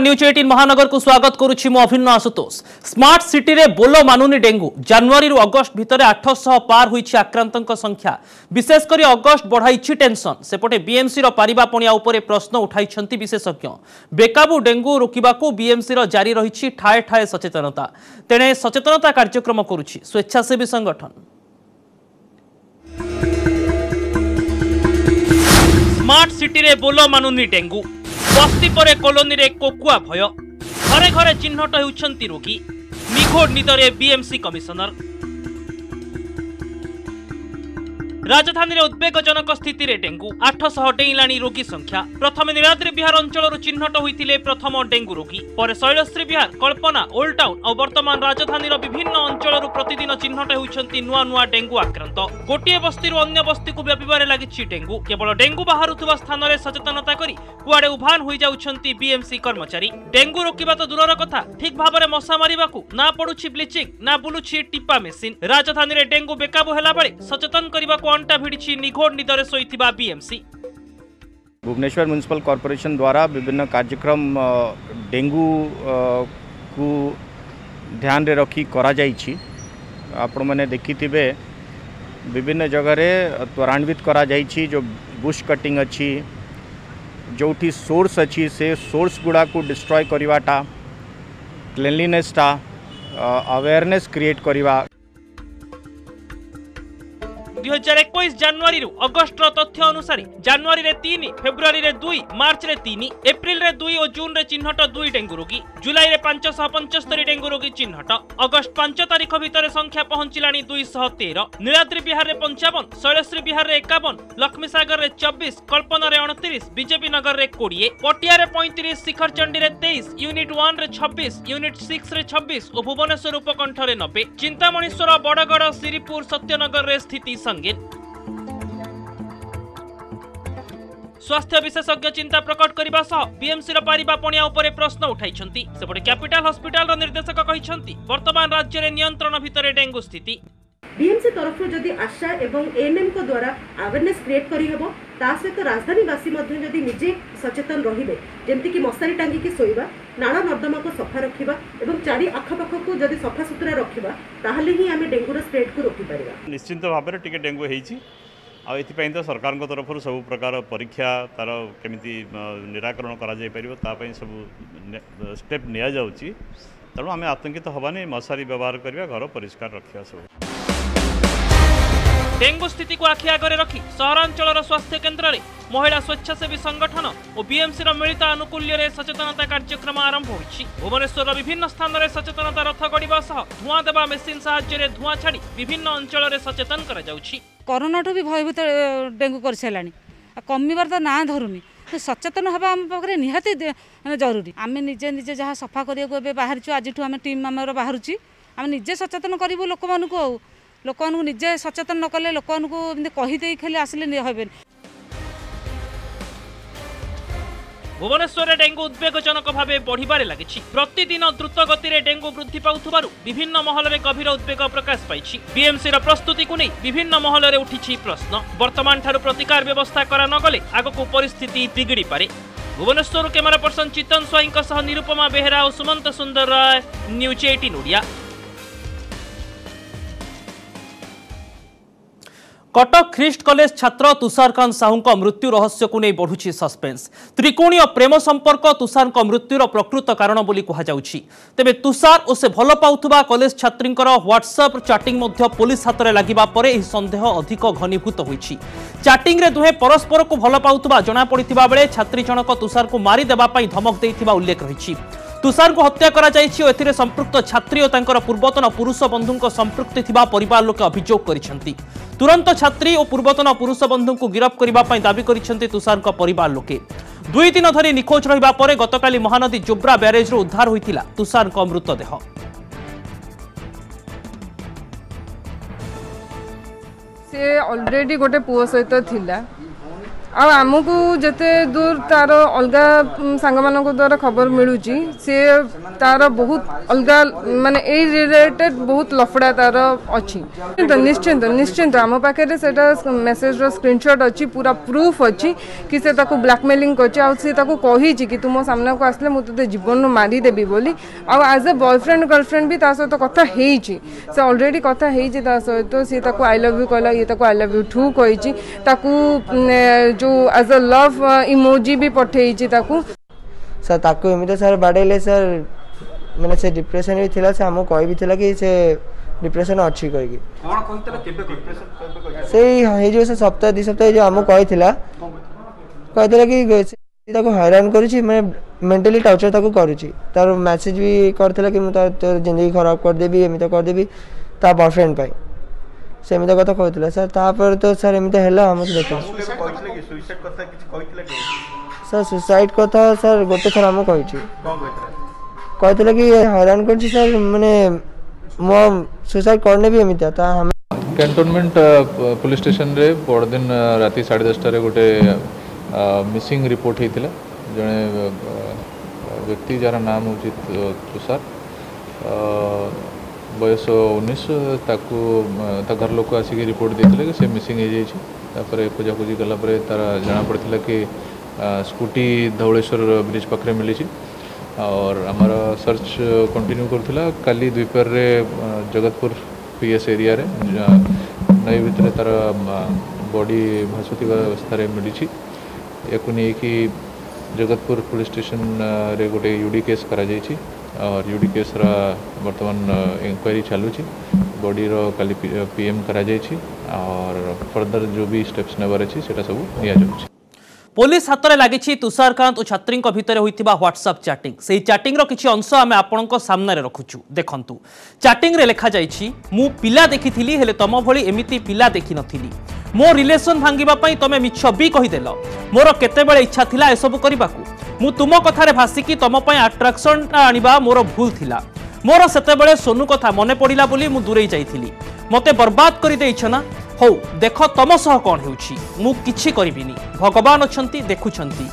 News 18 महानगर को स्वागत करुछि मो अभिन्न आशुतोष। स्मार्ट सिटी रे बोलो मानुनी डेंगू जनवरी रु अगस्त भितर 800 पार होईछि आक्रांतक संख्या। विशेष करी अगस्त बढ़ाइछि टेंशन। सेपटे बीएमसी रो पारिबा पणिया उपरे प्रश्न उठाइछंती विशेषज्ञ। बेकाबू डेंगू रोकिबाकू बीएमसी रो जारी रहिछि ठाए ठाए सचेतनता। तेणे सचेतनता कार्यक्रम करुछि स्वेच्छासेवी संगठन। स्मार्ट सिटी रे बोलो मानुनी डेंगू बस्ती परे कॉलोनी रे कोकुआ भय घरे घरे चिन्हट होउछंती रोगी। निघोड़ निदरे बीएमसी कमिशनर। राजधानी रे उद्वेगजनक स्थिति रे डेंगू 800 डेइलाणी रोगी संख्या। प्रथम नीलाद्री विहार अंचल चिन्हट होइतिले प्रथम डेंगू रोगी। पर शैलश्री विहार, कल्पना, ओल्ड टाउन और वर्तमान राजधानी रो विभिन्न अंचल प्रतिदिन चिन्हट होउछंती नुआ नुआ डेंगू आक्रांत। गोटिए बस्ती अन्य बस्ती को व्यापिबारे लागिछि डेंगू। केवल डेंगू बाहरुथुवा स्थान रे सचेतनता करी कुआडे उभान होई जाउछंती बीएमसी कर्मचारी। डेंगू रोकिबा तो दूरर कथा, ठीक भाबरे मशा मारिबाकू ना पडुछि ब्लीचिंग ना बुलुछि टिप्पा मेसिन। राजधानी रे डेंगू बेकाबू हेला बेले सचेतन करबाकू अंटा भिड़ी निघोड़ निदरे सोईथिबा बीएमसी। भुवनेश्वर म्युनिसिपल कॉर्पोरेशन द्वारा विभिन्न कार्यक्रम डेंगू को ध्यान रे रखी करा जाइछि। आपण माने देखिथिबे विभिन्न जगह रे त्वरान्वित करा जाइछि। जो बुश कटिंग अछि, जोठी सोर्स अछि से सोर्स गुडा को डिस्ट्रॉय करिवाटा, क्लीनलीनेस टा अवेयरनेस क्रिएट करिवा। 2021 जनवरी रु अगस्त तथ्य अनुसार जनवरी रे 3, फेब्रुआरी रे 2, मार्च रे 3, एप्रिल रे 2 और जून रे चिन्हट 2 डेंगू रोगी। जुलाई रे 575 डेंगू रोगी चिन्हट। अगस्त 5 तारिख भितर संख्या पहुंचिलानी 213। नीलाद्री विहार रे 55, शैलश्री विहार रे 51, लक्ष्मी सागर रे 24, कल्पना रे 29, बीजेपी नगर रे 20, पटिया रे 35, शिखरचंडी रे 23, यूनिट 1 रे 26, यूनिट 6 रे 26 और भुवनेश्वर उपकंठ रे 90। चिंतामणीश्वर, बड़गड़, श्रीपुर, सत्यनगर रे स्थिति संगीन। स्वास्थ्य विशेषज्ञ चिंता प्रकट करने सह बीएमसी पारिबा पणिया उपरे प्रश्न उठाइछंती। सेपटे कैपिटल हॉस्पिटल रो निर्देशक कहिछंती वर्तमान राज्य रे नियंत्रण भितरे डेंगू स्थिति। बीएमसी तरफ जदि आशा एवं एएनएम को द्वारा अवेयरनेस क्रिएट करी हबो, ता सहित राजधानीवासी मध्य जदि निजे सचेतन रहिबे, जेमति कि मशारी टांगी की सोइबा, नाला नर्दमा को सफा रखिबा एवं चारि आखपाख को जदि सफा सुतरा रखिबा, ताहले ही आमे डेंगू रो स्प्रेड को रोकी परिबा। निश्चित भाबरे टिके डेंगू हेछि आ एथि तो सरकार को तरफ सब प्रकार परीक्षा तार केमिति निराकरण करा जाय परिबो, ता पई सब स्टेप निया जाउची। तेणु आमे आतंकित हबानी, मशारी व्यवहार करबा, घर परिष्कार रखिया। सब डेंगू स्थिति को आखि आगे रखी सहरांचल स्वास्थ्य केन्द्र में महिला स्वेच्छासेवी संगठन और बीएमसी मिलित आनुकूल्य रे सचेतनता कार्यक्रम आरंभ होइछि। भुवनेश्वर विभिन्न स्थान में सचेतनता रथ गड़िबा सह धुआं देवा मेसिन साहाय्य धुआं छाड़ी विभिन्न अंचल में सचेतन करा जाउछि। कोरोना ठू भी भयभूत डेंगू कर सारानी, कमिबार तो ना धरुनी। सचेतन हवा आम पाखे निहाती जरूरी। आम निजे निजे जहाँ सफा करने बाहर आज आम टीम आमर बाहर आम निजे सचेतन करूँ। लोक मानू निजे सचेतन न कले लोक कहीदे खाली आसिले हे। भुवनेश्वर डेंगू उद्वेगजनक भाव बढ़िबारे लागिछि। प्रतिदिन द्रुत गति रे डेंगू वृद्धि पाउथबारु विभिन्न महल रे गभीर उद्वेग प्रकाश पाइछि। बीएमसी रो प्रस्तुति को नहीं विभिन्न महल रे उठिछि प्रश्न। वर्तमान ठारू प्रतिकार व्यवस्था करा न गले आगको परिस्थिति बिगड़ी पारे। भुवनेश्वर कैमरा पर्सन चितन स्वाईं सह निरुपमा बेहेरा और सुमंत सुंदर राय, न्यूज 18 ओडिया। कटक ख्रीस्ट कॉलेज छात्र तुषारकांत साहू मृत्यु रहस्य को नहीं बढ़ुछि सस्पेंस। त्रिकोणीय प्रेम संपर्क तुषार मृत्युर प्रकृत कारण बोली कहुछि। तेबे तुषार और से भल पाउथुबा कॉलेज छात्री व्हाट्सएप चैटिंग पुलिस हाथ में लगिबा परे एही संदेह अधिक घनीभूत होइछि। चैटिंग रे दुहे परस्पर को भल पाउथुबा जणा पड़िथिबा बेले छात्री जनक तुषार को मारी देबा पई धमक देइथिबा उल्लेख रहिछि। तुषार को हत्या करा जाइछि और एथिरे संपृक्त छात्री और तांकर पूर्वतन पुरुष बंधु संपृक्ति थिबा परिवार लोके अभियोग करिसेंति। तुरंत छात्री और पूर्वतन पुरुष बंधु को गिरफ्त करबा पई दाबी करिसेंति तुषार को परिवार लोके। 2 दिन धरी निखोज रहिबा परे गतकाली महानदी जोब्रा ब्यारेज रो उद्धार होइतिला तुषार को मृतदेह। से ऑलरेडी गोटे पुओ सहित थिला, आमको जिते दूर तार अलग सांग मान द्वारा खबर मिलूँ सी तार बहुत अलग माने ए रिलेटेड बहुत लफड़ा तार अच्छी निश्चिंत निश्चिंत आम पाखे मेसेज स्क्रीनशॉट अच्छी पूरा प्रूफ अच्छी कि से ताको ब्लैकमेलिंग कही कि तुम सामना को आसले मुझे जीवन मारिदेवी बोली आज ए बॉयफ्रेंड गर्लफ्रेंड भी सहित कथा से ऑलरेडी कथा सहित सी आई लव यू कहला ये आई लव यू टू कही जो एज अ लव इमोजी भी पठेई सर ताको एमती सर बाड़े सर मैंने से डिप्रेशन भी थिला से हमको कहि भी थिला कि से डिप्रेशन अच्छी कहि कोन कहितला केबे डिप्रेशन से जो से सप्ताह 2 सप्ताह जो हमको कहितला कि ताको हैरान करूची मैं मेंटली टॉर्चर ताको करूची तार मैसेज भी करथिला कि मैं तोर जिंदगी खराब कर देबी एमिता कर देबी ता बॉयफ्रेंड पाई से एमिता कथा कहथिला सर तापर तो सर एमिता हैला हम देखो सुसाइड कथा किछ कहथिला कि सर सुसाइड कथा सर गोटे थर हम कहिची कहथिला कि हैरान करची सर माने मो सुसाइड करने भी एमिता ता हम कैंटोनमेंट पुलिस स्टेशन रे परदिन राति 10:30 रे गोटे मिसिंग रिपोर्ट होता जड़े व्यक्ति जार नाम हूँ तुषार बयस 19 ताकू घर लोक आसिक रिपोर्ट देते कि से मिसिंग हो खोजाखोजी कलापर तार जना पड़ा कि स्कूटी धवलेश्वर ब्रिज पाखे मिली और आमर सर्च कंटिन्यू करूला काली द्विपर रे जगतपुर पीएस एरिया रे नई भितर तार बॉडी भासुवा अवस्था मिली याकू नहीं कि जगतपुर पुलिस स्टेशन रे गोटे यूडी केस करा जाइछि और यूडी केस रा वर्तमान इंक्वायरी चलुछि बॉडी रो काली पीएम करा जाइछि और फर्दर जो भी स्टेप्स नेबार अछि सेटा सब निया जाउछि। पुलिस हाथ में लगी तुषारकांत और छात्री भितर होता व्हाट्सएप चैटिंग से चैटिंग रो किछि अंश आम आपण सामने रखुचु देखंतु चैटिंग रे लिखा जाइछि मु पिला देखिथिली हेले तम भली एमिति पिला देखि नथिली मो रिलेशन भांगिबा पई तमे मिछ भी कहिदेल मोर केतेबेले इच्छा थिला एसबु करिबाकू मु तुम कथारे भासिकी तम पई अट्रैक्शन आनिबा मोर भूल थिला मोर सेतेबेले सोनू कथा मने पड़िला बोली मु दूरे जाइथिली मते बर्बाद करि देइछ ना हौ देख तम सह कौन होउछि मु किछि करिबिनी भगवान अछंती देखुछंती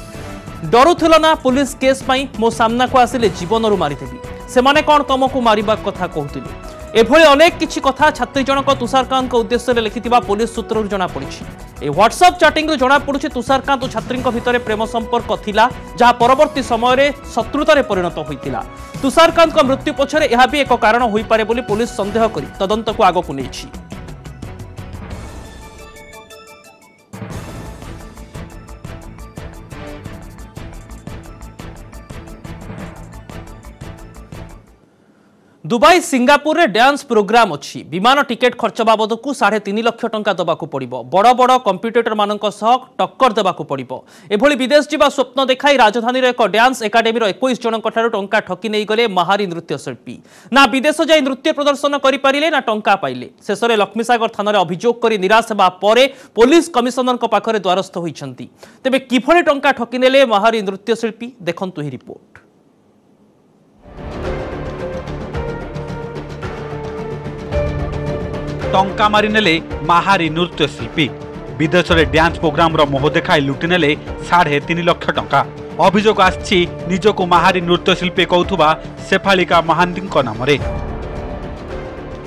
डरुथिल ना पुलिस केस पई मो सामना को आसिले जीवन रु मारिदेबी से माने कौन तुमको मारिबा कथा कहउतिली एभली अनेक किछि कथा छात्री जनक तुषारकांत उद्देश्य लिखिथिबा पुलिस सूत्रु जना पड़िछि ए व्हाट्सएप चैटिंग जना पड़ुछि तुषारकांत और छात्री भितर प्रेम संपर्क थिला जहा परवर्ती समय शत्रुतारे परिणत होइतिला तुषारकांत मृत्यु पछरे यह भी एक कारण होई पारे बोली पुलिस संदेह करी तदंत को आगो को नेछि। दुबई सिंगापुर रे डांस प्रोग्राम अच्छी विमान टिकेट खर्च बाबद को 3.5 लाख टंका दबाकू पड़िबो बड़ बड़ कंप्यूटर मानक सह टक्कर देबाकू पड़िबो एभली विदेश जीवा स्वप्न देखाई राजधानी रे एक डांस एकाडेमी रो 21 जनक ठारू टंका ठकी नै गले महारी नृत्य शिल्पी ना विदेश जाई नृत्य प्रदर्शन करि पारिले ना टंका पाइले शेषरे लक्ष्मीसागर थाना रे अभियोग करी निराश हेबा परे पुलिस कमिशनर को पाखरे द्वारस्थ होइछंती तेबे किभली टंका ठकी नेले महारी नृत्य शिल्पी देखंतु ही रिपोर्ट। टंका मारी नेले महारी नृत्य शिल्पी विदेश में डांस प्रोग्राम मोह देखाई लुटि नेले 3.5 लाख टंका अभियोग आछि निजको महारी नृत्य शिल्पी कहूथुबा शेफालिका महांती नाम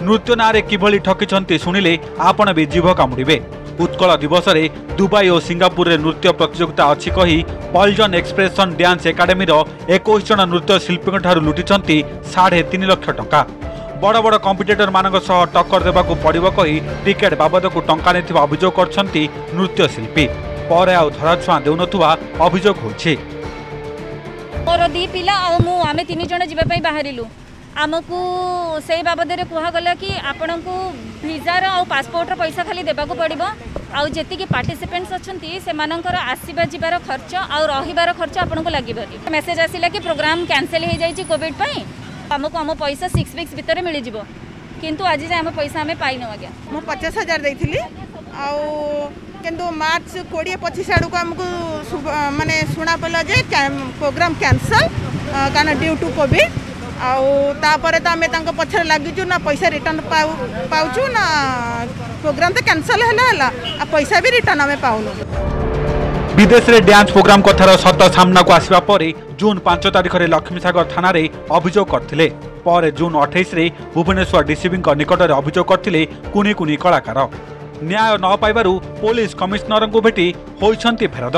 नृत्य नारे किभली ठकिछंती शुणिले आपण भी जीभ कामुड़े उत्कल दिवस रे दुबई और सिंगापुर रे नृत्य प्रतियोगिता अच्छी कही पॉल्जन एक्सप्रेशन डांस एकाडेमी 21 जन नृत्य शिल्पी ठारू लुटिछंती 3.5 लाख टंका बड़ बड़ कंपिटिटर मानक सह टक्कर देबाकू पड़िबो कही टिकेट बाबद को टंका नेथिबा अभियोग करछंती नृत्य शिल्पी परे आ धराछुआ देउनथुवा अभियोग होछि। मोर दी पिला आ मु आमे 3 जण जिबा पई बाहरिलु आमको से बाबद रे कुहा गला कि आपनकू वीजा रो आ पासपोर्ट रो पैसा खाली देबाकू पड़िबो आ जेति कि पार्टिसिपेंट्स अछंती से मानकर आसीबा जिबार खर्च आ रहिबार खर्च आपनकू लागिबो मेसेज आसिला कि प्रोग्राम कैंसिल हो जाई छि कोविड पई आमको आम पैसा 6 वीक्स भितर मिल जिवो किंतु आज जे आम पैसा आमे पाइनो आज्ञा मु 50,000 देइथिली आ किंतु मार्च 20-25 आड़ को आमको माने सुना पड़ा जे प्रोग्राम कैंसल कारण ड्यू टू कोविड आपर तो आम पछरे लगिचु ना पैसा रिटर्न पाउछु ना प्रोग्राम तो कैंसल है पैसा भी रिटर्न आम पाउनु। विदेश रे डांस प्रोग्राम कथार सत सामना को आसिबा परे जून 5 तारिख रे लक्ष्मीसागर थाना रे अभियोग करथिले। पर जून 28 रे भुवनेश्वर डीसीपी निकट में अभियोग करथिले कुनी कुनी कलाकार। न्याय न पाइबारु पुलिस कमिश्नर को भेटी होइछंती फेरद।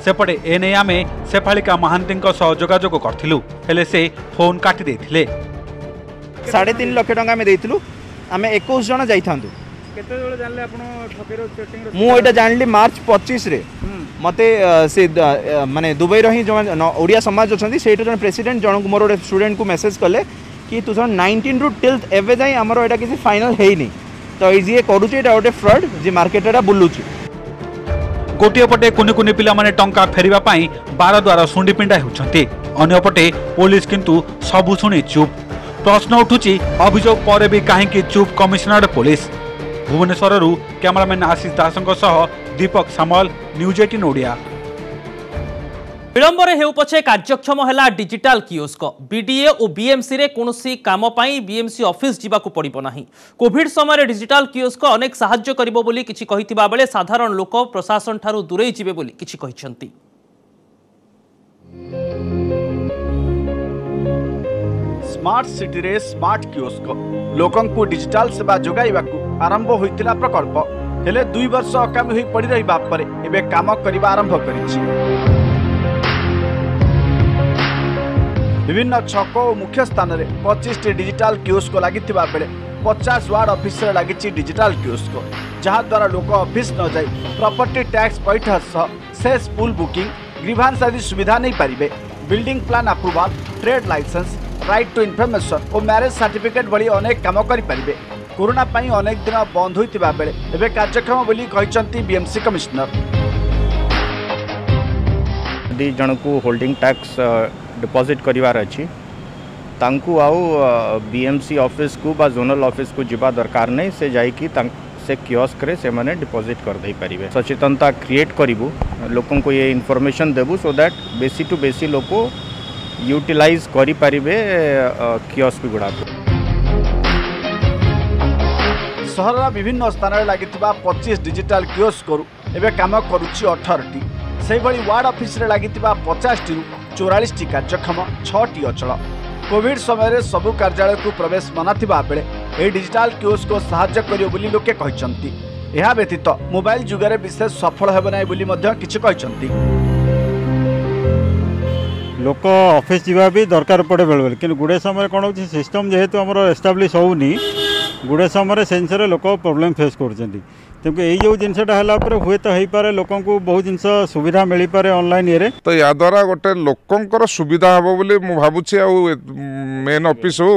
सेपटे एने आमे शेफालिका महांती जोगाजोग करथिलु हेले से फोन काटी देथिले। 3.5 लाख टंका में देथिलु। आमे 21 जण जाइथांदु। केते जोले जानले आपण ठकेरो चेटिंग रो? मु एटा जानली मार्च 25 रे मते से माने दुबई रही जो ओडिया समाज अछंती सेठो जन प्रेसिडेंट जन मोर स्टूडेंट को मेसेज कले कि 2019 रु टिल एवे जाई हमर एटा किसी फाइनल हेइनी तो इजी करूची एटा ओटे फ्रॉड जे मार्केट एटा बुल्लुची। गोटे पटे कुनी कुनी पिला माने टंका फेरिबा पई बार द्वारा सुंडी पिंडा हेउछंती। अन्य पटे पुलिस किंतु सबु सुनी चुप। प्रश्न उठुची अभियोग पर भी काहेकि चुप कमिश्नर पुलिस। भुवनेश्वर कैमरामैन आशीष दासंको सह दीपक सामल न्यूज 18 ओडिया। विलंबर हेउ पछे कार्यक्षम हैला डिजिटल कियोस्क। बीडीए और बीएमसी रे कोनोसी काम पाई बीएमसी ऑफिस जीवाकू पड़िबो नाही। कोविड समय डिजिटल कियोस्क अनेक सहाय्य करिबो बोली किछि कहितिबा बेले साधारण लोक प्रशासन ठारू दूरे जिवे बोली किछि कहिसंती। स्मार्ट सिटी रे स्मार्ट कियोस्क लोकंकु डिजिटल सेवा जोगाइबाकू आरंभ होइतिला प्रकल्प हेले 2 वर्ष अकामी होई पड़ी रहिबा परे एबे काम करिबा आरंभ करिछि। विभिन्न छक और मुख्य स्थान रे 25 डिजिटल कियोस्क लागितिबा बेले 50 वार्ड ऑफिस रे लागिछि डिजिटल कियोस्क जहां द्वारा लोक ऑफिस न जाई प्रॉपर्टी टैक्स पैठ सह सेस पुल बुकिंग ग्रीवांस आदि सुविधा नहीं पारिबे। Building plan approval trade license right to information और मैरिज सर्टिफिकेट भली अनेक काम करि पारिबे। कोरोना पाई अनेक दिन बंद होइतिबा बेले एबे कार्यक्रम बोली कहिसंती बीएमसी कमिश्नर। यदि जनकू होल्डिंग टैक्स डिपॉजिट करिवार अछि तांकू आउ बीएमसी ऑफिस को बा जोनल ऑफिस को जिबा दरकार नहीं से जाई कि से कियोस्क रे से माने डिपॉजिट कर दे पारिबे। सचेतनता क्रिएट करिवु लोकन को ये इन्फॉर्मेशन देबु सो दैट बेसी टू बेसी लोको यूटिलाइज करि पारिबे कियोस्क गुडा को। सहर विभिन्न स्थान रे लागितिबा 25 डिजिटल कियोस्क करू एबे काम करूची 18 टी। से भली वार्ड ऑफिस रे लागितिबा 50 टी 44 टी कार्यक्षम 6 टी अचल। कोविड समय रे सबु कार्यालय को प्रवेश मना थिबा बेले ए डिजिटल कियोस्क को सहायता करियो बोली लोके कहिसंती। एहा व्यतीत मोबाइल जुगरे विशेष सफल हेबो नै बोली मध्य किछ कहिसंती। लोक ऑफिस जीवा भी दरकार पड़े बेले बेले कि गुड़े समय कौन हो सिस्टम जेहेतु आमर एस्टाब्लीश होनी गुड़े समय सेन्सर लोक प्रोब्लेम फेस कर जो जिनसा है हुए तो हो पारे लोक बहुत जिन सुविधा मिल पारे ऑनलाइन ये तो या द्वारा गोटे लोकंकर सुविधा हम बोली मु भावुची मेन ऑफिस हो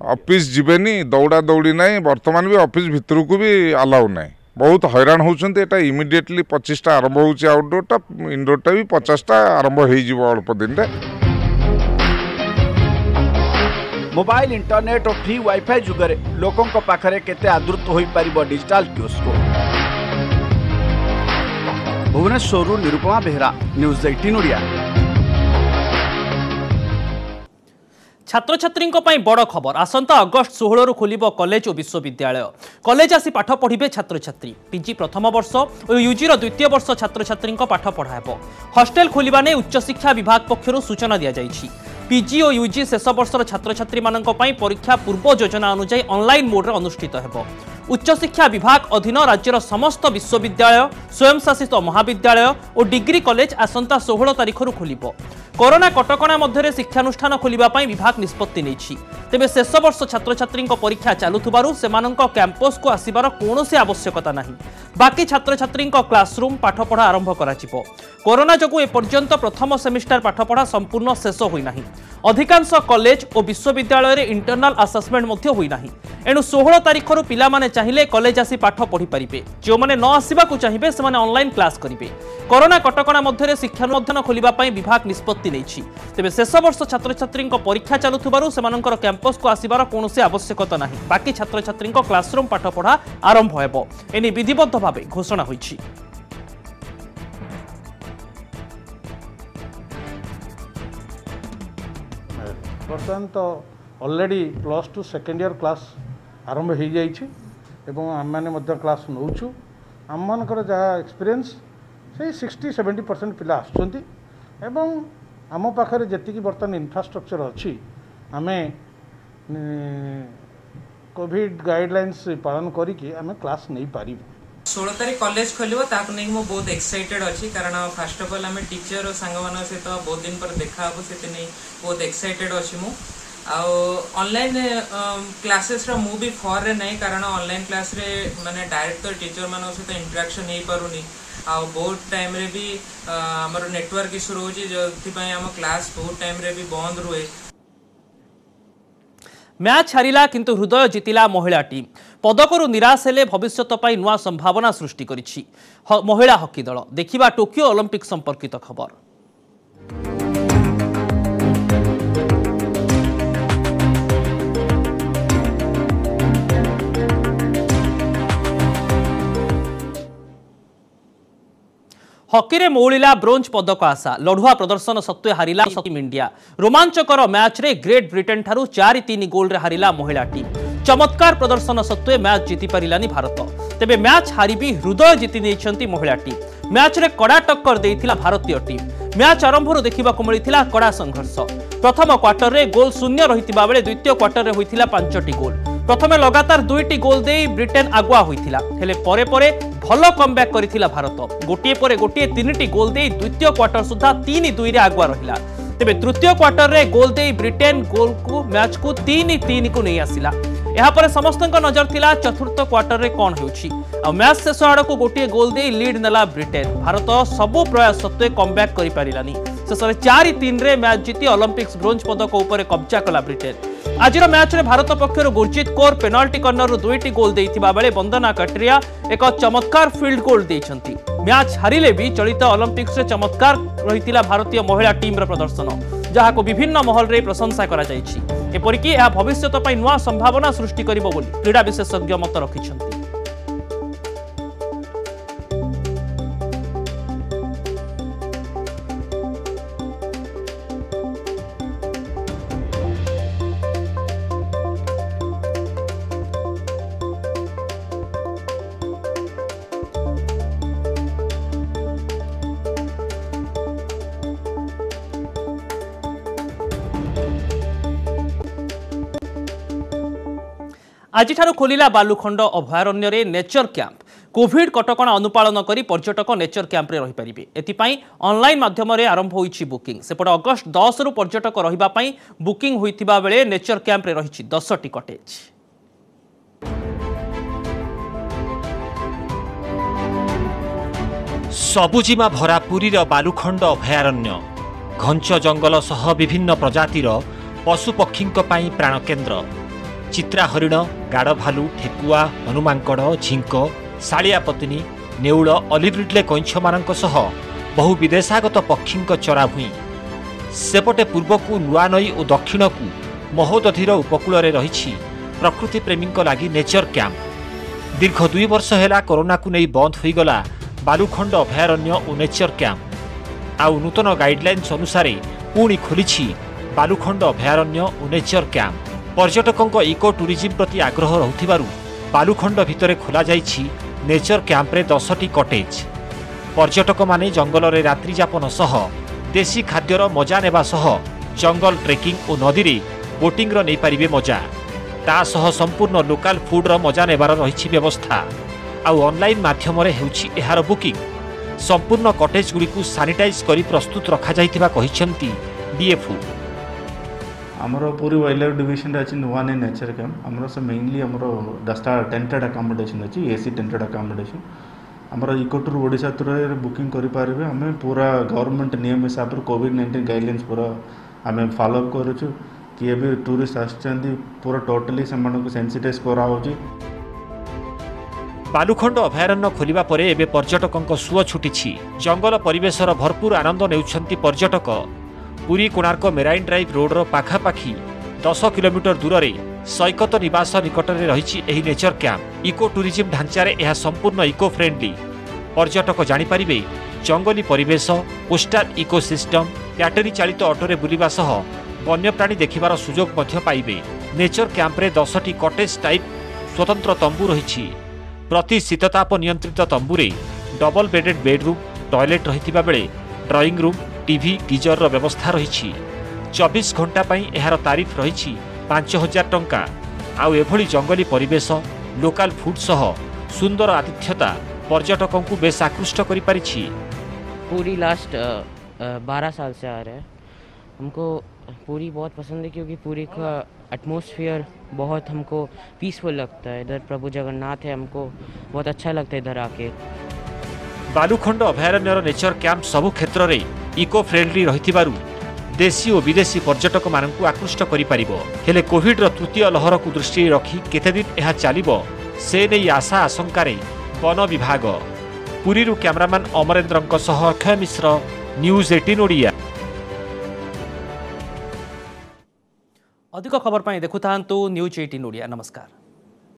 ऑफिस जीवेनी दौड़ा दौड़ी ना बर्तमान भी ऑफिस भितर को भी अलाउ ना बहुत हैरान होती है। इमिडिएटली 25टा आरंभ होउची आउटडोरटा इनडोरटा भी 50टा आरंभ हो अल्प दिन रे। मोबाइल इंटरनेट और फ्री वाईफाई जुगरे लोकों को पाखरे केते आदृत होई पारिबो digital kiosk. Bhubaneswar Nirupama Behera news 18 Odia. छात्र छात्री बड़ खबर आसंता अगस्ट 16 रु खोलिबो कॉलेज और विश्वविद्यालय। कॉलेज आसी पाठ पढ़िबे छात्र छात्री। पीजी प्रथम वर्ष और यूजी द्वितीय वर्ष छात्र छात्री पाठ पढ़ाइब। हॉस्टेल खोलिबा ने उच्च शिक्षा विभाग पक्षरु सूचना दिया जाइछि। पीजी और यूजी शेष वर्षर छात्र छात्री मानक पई परीक्षा पूर्व योजना अनुसार ऑनलाइन मोड रे अनुष्ठित हेबो। उच्च शिक्षा विभाग अधीन राज्यर समस्त विश्वविद्यालय स्वयंशासित महाविद्यालय और डिग्री कॉलेज आसंता 16 तारिख रु खोलिबो। कोरोना कटकणा मध्य शिक्षानुष्ठान खोलिबा विभाग निष्पत्ति नेछि। तेबे शेष वर्ष छात्र छात्री परीक्षा चालुथुबारु सेमानंक कैंपस को आसिबार कोनोसी आवश्यकता नाही। बाकी छात्र छात्री क्लासरूम पाठपढ़ा आरंभ कराजिबो। कोरोना जगु एपर्यंत प्रथम सेमिस्टर पाठपढ़ा संपूर्ण शेष होई नाही। अधिकांश कॉलेज और विश्वविद्यालय रे इंटरनल असेसमेंट मध्य होई नाही। एणु 16 तारिख रु पिला माने चाहिए कॉलेज आसी पाठ पढ़ी पारिबे। जो माने न आसीबाकू चाहिए से माने ऑनलाइन क्लास करिवे। कोरोना कटकणा मध्य शिक्षानुष्ठान खोलिबा पई विभाग निष्पत्ति नेछि। तेबे शेष वर्ष छात्र छात्री परीक्षा चालुथुबारु सेमानंकर कैंपस को आसिबार कोनोसी आवश्यकता नाही। बाकी छात्र छात्री क्लासरूम पाठपढ़ा आरंभ हेबो। एनी विधिबद्ध भावे घोषणा होइछि। बर्तमान तो ऑलरेडी +2 सेकेंड ईयर क्लास आरंभ हो जाइए आम मैंने क्लास नौचु आम मानकर जहाँ एक्सपीरियंस से 60-70% पिला आसुँच आम पाखे जी बर्तमान इन्फ्रास्ट्रक्चर अच्छी आम कोविड गाइडलाइंस पालन करिकी आम क्लास नहीं पारू 16 तारीख कॉलेज खोलो नहीं मो बहुत एक्साइटेड अच्छी कारण फास्ट ऑफ ऑल आम टीचर और सांग मान सहित बहुत दिन पर देखा से बहुत एक्साइटेड अच्छी मु ऑनलाइन क्लासेस मु भी फॉर रे नहीं कारण ऑनलाइन क्लास रे माने डायरेक्ट तो टीचर मान सहित इंटरेक्शन हो पारुनी आ बहुत टाइम रे भी हमर नेटवर्क इशू रोजी जोथि आम क्लास बहुत टाइम रे भी बंद रुए। मैच हारिला किंतु हृदय जितिला महिला टीम पदकरू निराश हेले भविष्यत पाई नुआ संभावना सृष्टि करिछि महिला हॉकी दल। देखिबा टोकियो ओलंपिक संपर्कित खबर। हॉकी रे मौलिला ब्रोंज पदक आशा लढ़ुआ प्रदर्शन सत्वे हारिला टीम इंडिया। रोमांचकर मैच रे ग्रेट ब्रिटेन ठारू 4-3 गोल रे हारिला महिला टीम। चमत्कार प्रदर्शन सत्वे मैच जीति पारिलानी भारत तेबे मैच हारी भी हृदय जीति नेइछंती महिला टीम। मैच रे कड़ा टक्कर देइथिला भारतीय टीम। मैच आरंभରୁ देखिबाकू मिलिथिला कड़ा संघर्ष। प्रथम क्वार्टर रे गोल शून्य रहितिबा बेले द्वितीय क्वार्टर रे होइथिला 5टी गोल। प्रथमे लगातार 2टी गोल दे ब्रिटेन आगुआ होइथिला हेले परे परे भलो कमबैक करिथिला भारत। गोटिए परे गोटिए 3टी गोल दे द्वितीय क्वार्टर सुधा 3-2 रे आगुआ रहिला। तेबे तृतीय क्वार्टर रे गोल दे ब्रिटेन गोल को मैच को 3-3 को नहीं आसिला। यहाँ पर समस्त नजर थिला चतुर्थ क्वार्टर रे कौन होउछि आ मैच शेष आड़ को गोटिए गोल दे लीड नेला ब्रिटेन। भारत सबु प्रयास सत्वे कमबैक करि पारिलानी। शेष 4-3 रे मैच जीति ओलंपिक्स ब्रोंज पदक ऊपर कब्जा कला ब्रिटेन। आजिर मैच रे भारत पक्षर गुरजीत कौर पेनाल्टी कर्नर 2टी गोल देइथिबा बेले वंदना कटरिया एक चमत्कार फील्ड गोल देइछंती। मैच हारिले भी चलित ओलंपिक्स रे चमत्कार रहितिला भारतीय महिला टीम रो प्रदर्शन जहाँ को विभिन्न महल रे प्रशंसा करा जायछि। एपरिकी यह भविष्यत पई नुआ संभावना सृष्टि करिबो बोली क्रीड़ा विशेषज्ञ मत रखिछंती। आज खोलिला बालुखंड अभयारण्य रे नेचर कैंप। कोविड कटकणा अनुपालन करी पर्यटक नेचर कैंप रे रही परिबे। एतिपाई ऑनलाइन माध्यम रे आरंभ होईछि बुकिंग। सेपट अगस्त 10 रु पर्यटक रहिबा पई बुकिंग होइथिबा बेले नेचर कैंप रे रहिछि 10टी कटेज। सबुजिमा भरा पुरीर बालुखंड अभयारण्य घंच जंगल सह विभिन्न प्रजातिर पशुपक्षींक पई प्राण केन्द्र। चित्रा हरिण गाड़ भालू ठेकुआ हनुमांकड़ झिंक शालिया पत्नी नेउल अलिव रिडले कइंछ मानक सह बहु विदेशागत पक्षींक चरा भूई। सेपटे पूर्वकू नुआ नई और दक्षिणकू महोदधीर उपकूल रे रहिछि प्रकृति प्रेमींक लागि नेचर कैंप। दीर्घ 2 वर्ष हेला कोरोना को नहीं बंद होई गला बालुखंड अभयारण्य और नेचर कैंप। आउ नूतन गाइडलाइंस अनुसार पुणी खोलिछि बालुखंड अभयारण्य और नेचर कैंप। पर्यटकों इको टूरिज्म प्रति आग्रह रहुथिबारु बालुखंड भितरे खोला जाइछि नेचर कैंप रे 10टी कटेज। पर्यटक माने जंगल रे रात्रि यापन सह देशी खाद्यर मजा नेबा सह जंगल ट्रेकिंग और नदी रे बोटिंग रो नै पारिबे मजा। ता सह संपूर्ण लोकल फूड रो मजा नेबार रहिछि व्यवस्था। आउ ऑनलाइन माध्यम रे हेउछि एहार बुकिंग। संपूर्ण कटेज गुडी को सैनिटाइज करी प्रस्तुत रखा जाइतिबा कहिसंती डीएफओ। आमर पूरी वाइल्ड लाइफ डिविजन अच्छी नुआ नहीं नेचर कैंप आमर से मेनली आमर 10टा टेंटेड अकोमोडेशन अच्छी एसी टेंटेड अकोमोडेशन आमर eco tour Odisha tour booking करें आम पूरा गवर्नमेंट नियम हिसाब से कोविड-19 गाइडलाइंस पूरा आम फॉलोअप करुचु किए भी टूरिस्ट आसुँच पूरा टोटली से सेंसिटाइज कराऊँगी। बालुखंड अभयारण्य खोलिबा परे एबे पर्यटकों सुओ छुटिछि। जंगल परिवेशर भरपूर आनंद नेउछंती पर्यटक। पुरी कोणार्क मेराइन ड्राइव रोडर पाखापाखि 10 किलोमीटर दूर रे सैकत निवास निकट में रही एही नेचर कैंप। इको टूरिज्म ढांचार यह संपूर्ण इको फ्रेंडली। पर्यटक जानीपारे जंगली परिवेश कोस्टाल इकोसिस्टम बैटेरी चालित ऑटोरे बुलिबा सह वन्यप्राणी देखिबार सुजोग मध्य पाइबे। नेचर कैंप रे 10टी कटेज टाइप स्वतंत्र तंबू रही। प्रति शीतताप नियंत्रित तंबूरे डबल बेडेड बेडरूम टॉयलेट रहिथिबा बेले ड्राइंग रूम टीवी गीजर व्यवस्था रही 24 घंटा यार तारीफ रही 5000 टंका आउ एभली जंगली परिवेश लोकल फूड सह सुंदर आतिथ्यता पर्यटकों को बेस आकृष्ट करि पारिछि। पूरी लास्ट 12 साल से आ रहे हैं। हमको पूरी बहुत पसंद है क्योंकि पूरी का एटमॉस्फेयर बहुत हमको पीसफुल लगता है। इधर प्रभु जगन्नाथ है, हमको बहुत अच्छा लगता है इधर आके। बालुखंड अभयारण्यर नेचर कैंप सबु क्षेत्र में इको फ्रेंडली रहिथिबारु देशी और विदेशी पर्यटक मानकु आकृष्ट करि पारिबो। हेले कोविड रो तृतीय लहर को दृष्टि रखी केते दिन यह चलिबो से नै आशा आशंका रे वन विभाग। पुरीरु कैमरामैन अमरेंद्रଙ୍କ सह अक्षय मिश्र, न्यूज 18 ओडिया। अधिक खबर पाई देखुथांतु न्यूज 18 ओडिया। नमस्कार।